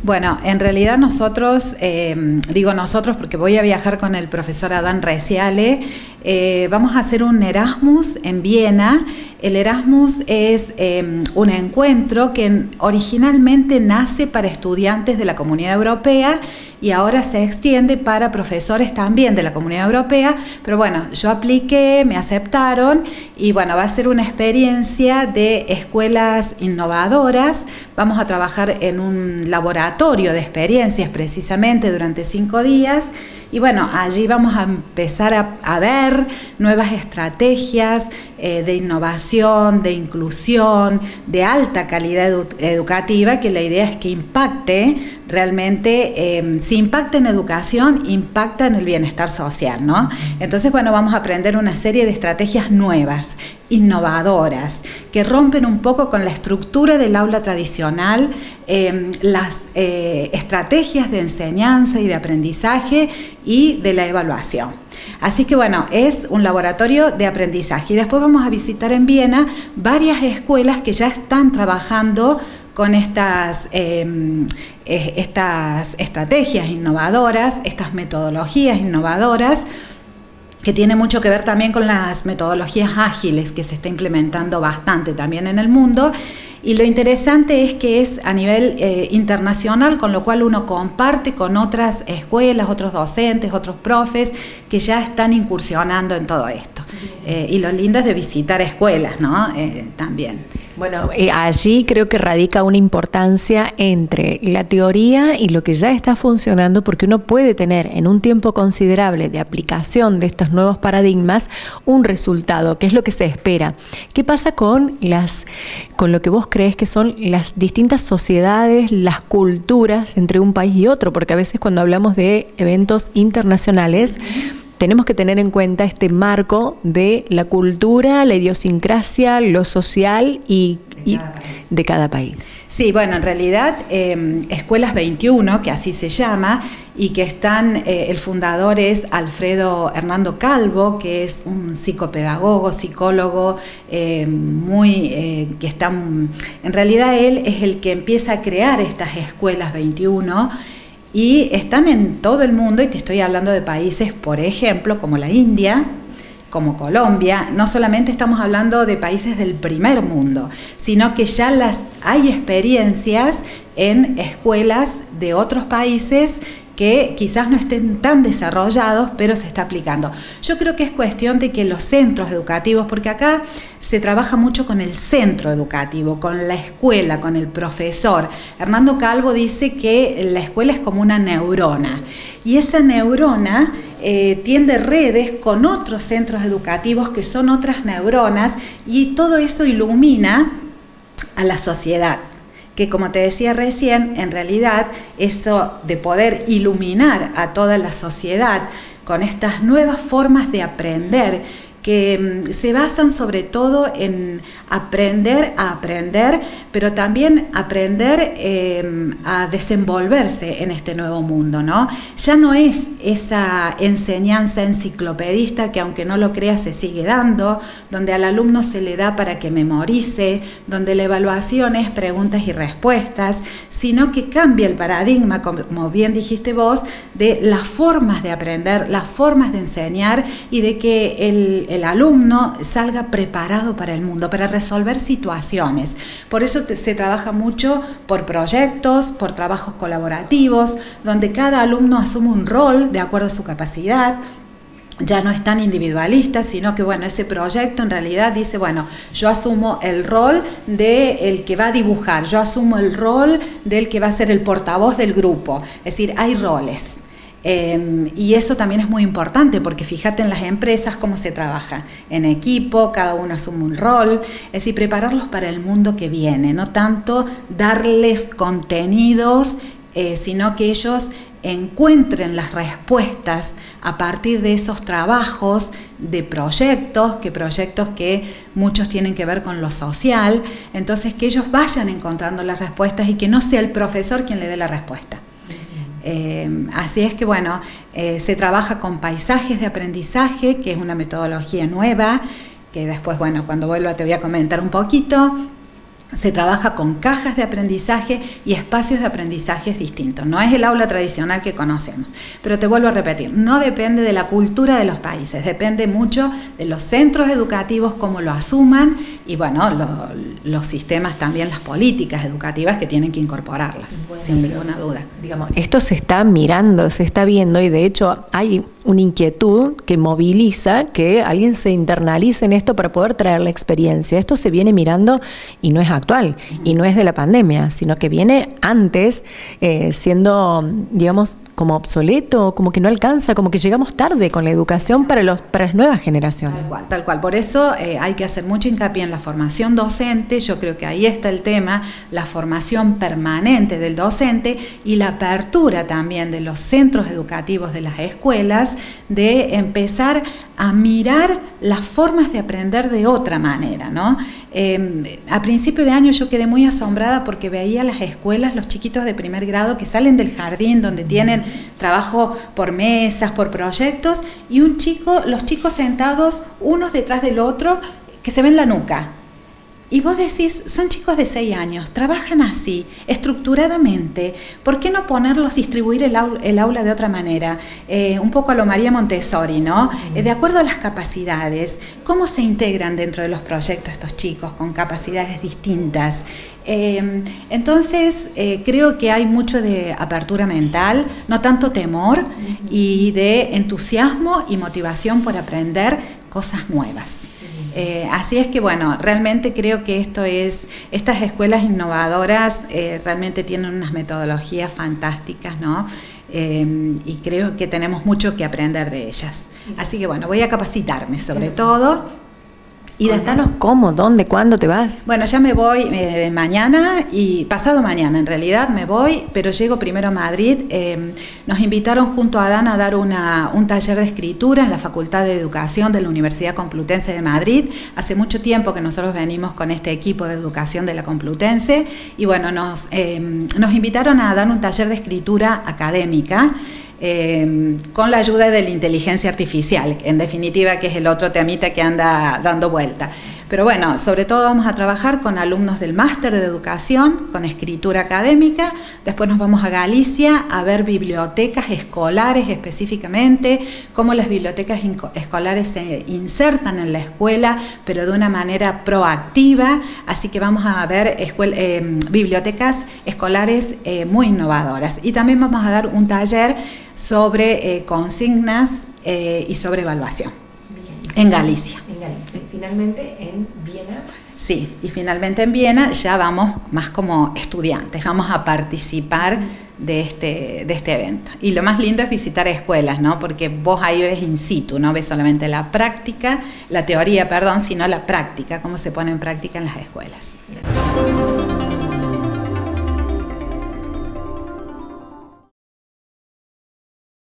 Bueno, en realidad nosotros, digo nosotros porque voy a viajar con el profesor Adán Reciale, vamos a hacer un Erasmus en Viena. El Erasmus es un encuentro que originalmente nace para estudiantes de la Comunidad Europea y ahora se extiende para profesores también de la Comunidad Europea, pero bueno, yo apliqué, me aceptaron y bueno, va a ser una experiencia de escuelas innovadoras. Vamos a trabajar en un laboratorio de experiencias precisamente durante 5 días. Y bueno, allí vamos a empezar a ver nuevas estrategias de innovación, de inclusión, de alta calidad educativa, que la idea es que impacte realmente, si impacta en educación, impacta en el bienestar social, ¿no? Entonces, bueno, vamos a aprender una serie de estrategias nuevas, innovadoras, que rompen un poco con la estructura del aula tradicional, las estrategias de enseñanza y de aprendizaje y de la evaluación. Así que bueno, es un laboratorio de aprendizaje y después vamos a visitar en Viena varias escuelas que ya están trabajando con estas estrategias innovadoras, estas metodologías innovadoras, que tiene mucho que ver también con las metodologías ágiles que se está implementando bastante también en el mundo. Y lo interesante es que es a nivel internacional, con lo cual uno comparte con otras escuelas, otros docentes, otros profes que ya están incursionando en todo esto. Y lo lindo es de visitar escuelas, ¿no? También. Bueno, allí creo que radica una importancia entre la teoría y lo que ya está funcionando, porque uno puede tener en un tiempo considerable de aplicación de estos nuevos paradigmas un resultado, que es lo que se espera. ¿Qué pasa con lo que vos crees que son las distintas sociedades, las culturas entre un país y otro? Porque a veces cuando hablamos de eventos internacionales, tenemos que tener en cuenta este marco de la cultura, la idiosincrasia, lo social y de cada país. Sí, bueno, en realidad Escuelas 21, que así se llama, y que están, el fundador es Alfredo Hernando Calvo, que es un psicopedagogo, psicólogo, que está, en realidad él es el que empieza a crear estas Escuelas 21, y están en todo el mundo, y te estoy hablando de países, por ejemplo, como la India, como Colombia. No solamente estamos hablando de países del primer mundo, sino que ya hay experiencias en escuelas de otros países que quizás no estén tan desarrollados, pero se está aplicando. Yo creo que es cuestión de que los centros educativos, porque acá se trabaja mucho con el centro educativo, con la escuela, con el profesor. Hernando Calvo dice que la escuela es como una neurona, y esa neurona tiende redes con otros centros educativos que son otras neuronas, y todo eso ilumina a la sociedad. Que como te decía recién, en realidad eso de poder iluminar a toda la sociedad con estas nuevas formas de aprender, que se basan sobre todo en aprender a aprender, pero también aprender a desenvolverse en este nuevo mundo, ¿no? Ya no es esa enseñanza enciclopedista que, aunque no lo creas, se sigue dando, donde al alumno se le da para que memorice, donde la evaluación es preguntas y respuestas, sino que cambia el paradigma, como bien dijiste vos, de las formas de aprender, las formas de enseñar, y de que el alumno salga preparado para el mundo, para resolver situaciones. Por eso se trabaja mucho por proyectos, por trabajos colaborativos, donde cada alumno asume un rol de acuerdo a su capacidad. Ya no es tan individualista, sino que bueno, ese proyecto en realidad dice, bueno, yo asumo el rol del que va a dibujar, yo asumo el rol del que va a ser el portavoz del grupo. Es decir, hay roles. Y eso también es muy importante, porque fíjate en las empresas cómo se trabaja en equipo, cada uno asume un rol, es decir, prepararlos para el mundo que viene, no tanto darles contenidos, sino que ellos encuentren las respuestas a partir de esos trabajos de proyectos que muchos tienen que ver con lo social. Entonces, que ellos vayan encontrando las respuestas y que no sea el profesor quien le dé la respuesta. Así es que bueno, se trabaja con paisajes de aprendizaje, que es una metodología nueva, que después, bueno, cuando vuelva te voy a comentar un poquito. se trabaja con cajas de aprendizaje y espacios de aprendizaje distintos. No es el aula tradicional que conocemos. Pero te vuelvo a repetir, no depende de la cultura de los países, depende mucho de los centros educativos, cómo lo asuman y bueno, los sistemas también, las políticas educativas que tienen que incorporarlas, bueno, sin ninguna duda. Digamos, esto se está mirando, se está viendo y de hecho hay una inquietud que moviliza que alguien se internalice en esto para poder traer la experiencia. Esto se viene mirando y no es actual y no es de la pandemia, sino que viene antes siendo, digamos, como obsoleto, como que no alcanza, como que llegamos tarde con la educación para las nuevas generaciones. Tal cual. Por eso hay que hacer mucho hincapié en la formación docente. Yo creo que ahí está el tema, la formación permanente del docente y la apertura también de los centros educativos de las escuelas de empezar a mirar las formas de aprender de otra manera, ¿no? A principio de año yo quedé muy asombrada porque veía las escuelas, los chiquitos de primer grado que salen del jardín donde tienen trabajo por mesas, por proyectos, y los chicos sentados unos detrás del otro que se ven la nuca. Y vos decís, son chicos de 6 años, trabajan así, estructuradamente, ¿por qué no distribuir el aula de otra manera? Un poco a lo María Montessori, ¿no? De acuerdo a las capacidades, ¿cómo se integran dentro de los proyectos estos chicos con capacidades distintas? Entonces, creo que hay mucho de apertura mental, no tanto temor, y de entusiasmo y motivación por aprender cosas nuevas. Así es que bueno, realmente creo que estas escuelas innovadoras realmente tienen unas metodologías fantásticas, ¿no? Y creo que tenemos mucho que aprender de ellas. Así que bueno, voy a capacitarme sobre todo. Y contanos cómo, dónde, cuándo te vas. Bueno, ya me voy mañana y pasado mañana en realidad me voy, pero llego primero a Madrid. Nos invitaron junto a Adán a dar un taller de escritura en la Facultad de Educación de la Universidad Complutense de Madrid. Hace mucho tiempo que nosotros venimos con este equipo de educación de la Complutense y bueno, nos invitaron a dar un taller de escritura académica. Con la ayuda de la inteligencia artificial, en definitiva, que es el otro temita que anda dando vuelta. Pero bueno, sobre todo vamos a trabajar con alumnos del máster de educación, con escritura académica. Después nos vamos a Galicia a ver bibliotecas escolares específicamente, cómo las bibliotecas escolares se insertan en la escuela, pero de una manera proactiva. Así que vamos a ver bibliotecas escolares muy innovadoras. Y también vamos a dar un taller sobre consignas y sobre evaluación. En Galicia. Y finalmente en Viena. Sí, y finalmente en Viena ya vamos más como estudiantes, vamos a participar de este evento. Y lo más lindo es visitar escuelas, ¿no? Porque vos ahí ves in situ, no ves solamente la teoría, sino la práctica, cómo se pone en práctica en las escuelas.